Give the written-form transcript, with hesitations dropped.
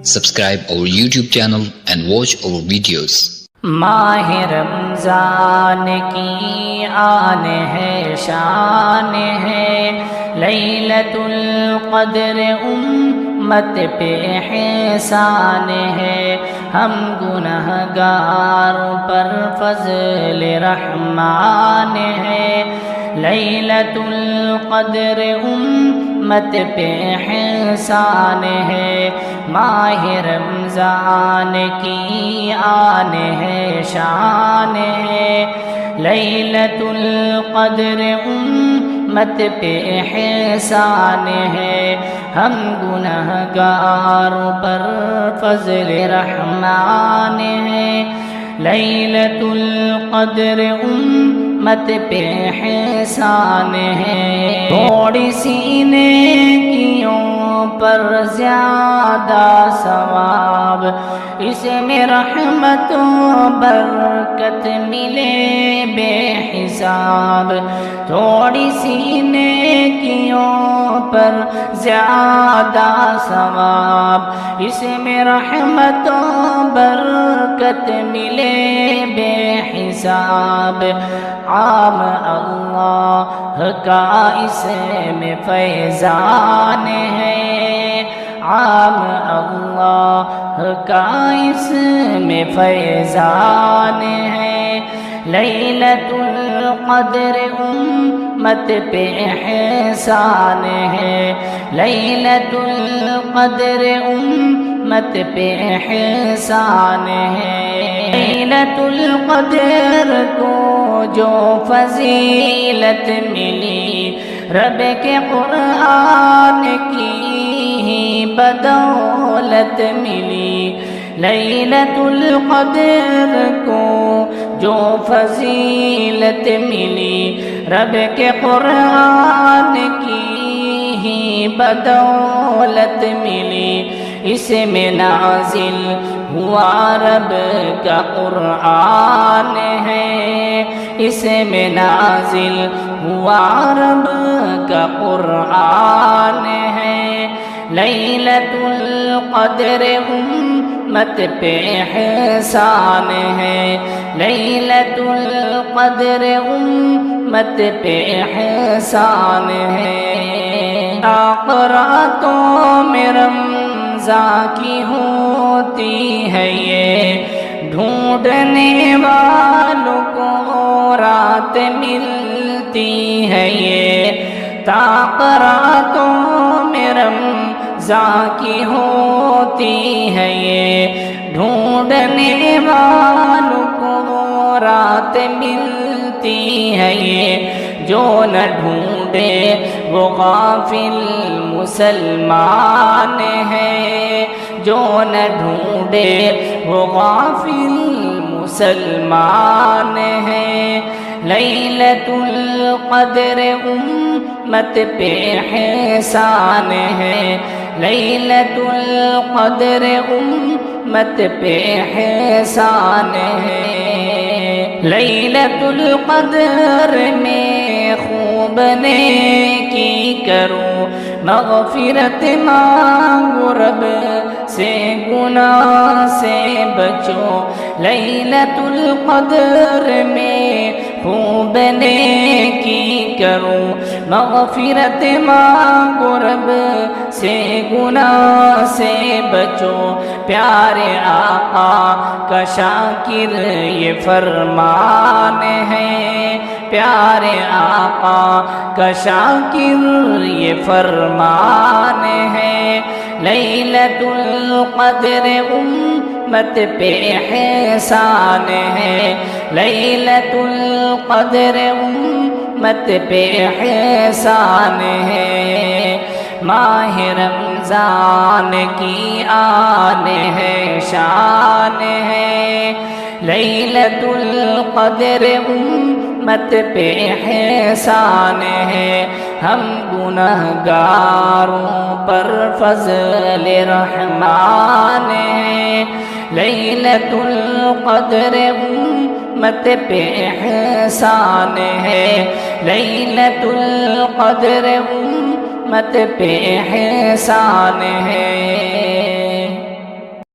Subscribe our YouTube channel and watch our videos. ماہ رمضان کی آن ہے، شان ہے، لیلۃ القدر امت پہ احسان ہے، ہم گنہگاروں پر فضل رحمان ہے، لیلۃ القدر امت پہ احسان ہے، ماہ رمضان کی آن ہے، شان ہے، لیلۃ القدر امت پہ احسان ہے، ہم گنہگاروں پر فضل رحمان ہے، لیلۃ القدر امت پہ احسان ہے، تھوڑی سی نیکیوں پر زیادہ ثواب، اس میں رحمت و برکت ملے بے حساب، تھوڑی سی نیکیوں پر زیادہ ثواب، اس میں رحمت و برکت ملے بے حساب، عام اللہ کا اس میں فیضان ہے، عام اللہ کا اس میں فیضان ہے، لیلۃ القدر امت پہ احسان ہے، لیلۃ القدر امت پہ احسان ہے، لیلۃ القدر کو جو فضیلت ملی، رب کے قرآن کی ہی بدولت ملی، لیلۃ القدر کو جو فضیلت ملی، رب کے قرآن کی ہی بدولت ملی، اس میں نازل ہوا رب کا قرآن ہے، اس میں نازل ہوا رب کا قرآن ہے، لیلۃ القدر امت پہ احسان ہے، لیلۃ القدر امت پہ احسان ہے، راتوں میں رمضان کی ہوتی ہے یہ، ڈھونڈنے والوں کو رات ملتی ہے یہ، راتوں میں رمضان کی ہوتی ہے یہ، ڈھونڈنے والوں کو رات ملتی ہے یہ، جو نہ ڈھونڈے وہ غافل مسلمان ہے، جو نہ ڈھونڈے وہ غافل مسلمان ہے، لیلۃ القدر امت پہ احسان ہے، لیلۃ القدر امت پہ احسان ہے، لیلۃ القدر میں خوب نیکی کرو، مغفرت مانگو رب سے، گناہ سے بچو، لیلۃ القدر میں خوب نیکی کرو، مغفرت مانگو رب سے، گناہ سے بچو، پیارے آقا کا شاکر یہ فرمان ہے، پیارے آقا کا شاکر یہ فرمان ہے، لیلۃ القدر امت پہ احسان ہے، لیلۃ القدر امت پہ احسان ہے، ماہ رمضان کی آن ہے، شان ہے، لیلۃ القدر امت پہ احسان ہے، ہم گنہگاروں پر فضل رحمان ہے، لیلۃ القدر امت پہ احسان ہے، لیلۃ القدر امت پہ احسان ہے۔